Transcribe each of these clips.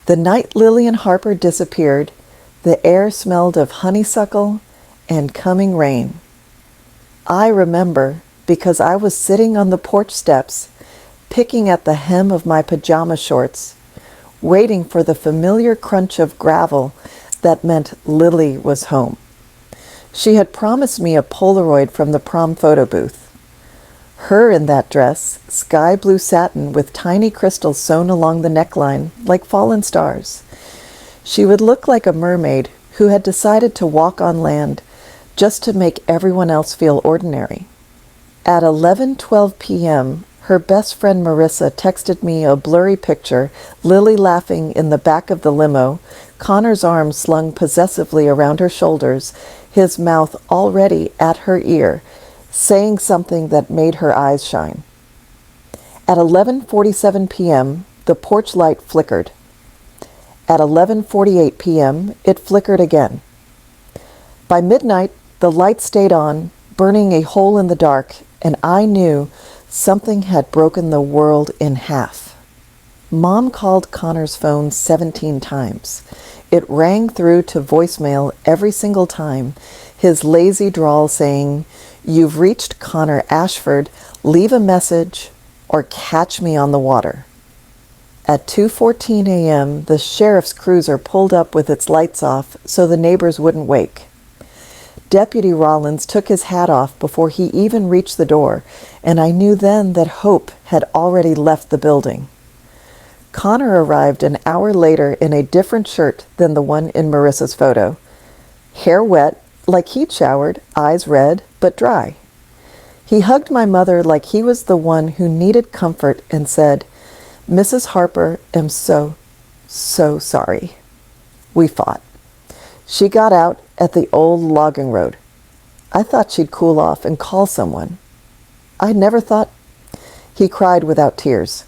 The night Lillian Harper disappeared, the air smelled of honeysuckle and coming rain. I remember because I was sitting on the porch steps, picking at the hem of my pajama shorts, waiting for the familiar crunch of gravel that meant Lily was home. She had promised me a Polaroid from the prom photo booth. Her in that dress, sky blue satin with tiny crystals sewn along the neckline like fallen stars. She would look like a mermaid who had decided to walk on land just to make everyone else feel ordinary. At 11:12 p.m., her best friend Marissa texted me a blurry picture, Lily laughing in the back of the limo, Connor's arms slung possessively around her shoulders, his mouth already at her ear, saying something that made her eyes shine. At 11:47 p.m., the porch light flickered. At 11:48 p.m., it flickered again. By midnight, the light stayed on, burning a hole in the dark, and I knew something had broken the world in half. Mom called Connor's phone 17 times. It rang through to voicemail every single time, his lazy drawl saying, "You've reached Connor Ashford, leave a message or catch me on the water." At 2:14 a.m., the sheriff's cruiser pulled up with its lights off so the neighbors wouldn't wake. Deputy Rollins took his hat off before he even reached the door, and I knew then that hope had already left the building. Connor arrived an hour later in a different shirt than the one in Marissa's photo. Hair wet, like he'd showered, eyes red, but dry. He hugged my mother like he was the one who needed comfort and said, "Mrs. Harper, am so sorry. We fought." She got out at the old logging road. I thought she'd cool off and call someone. I never thought... He cried without tears.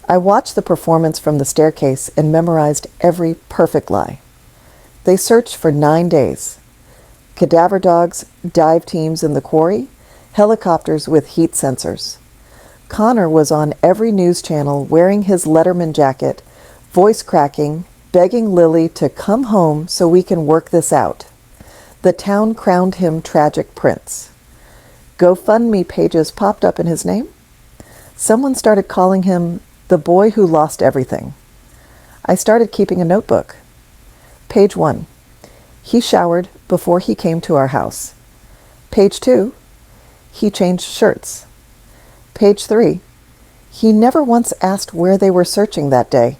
I watched the performance from the staircase and memorized every perfect lie. They searched for 9 days. Cadaver dogs, dive teams in the quarry, helicopters with heat sensors. Connor was on every news channel wearing his Letterman jacket, voice cracking, begging Lily to come home so we can work this out. The town crowned him tragic prince. GoFundMe pages popped up in his name. Someone started calling him the boy who lost everything. I started keeping a notebook. Page 1. He showered before he came to our house. Page 2. He changed shirts. Page 3. He never once asked where they were searching that day.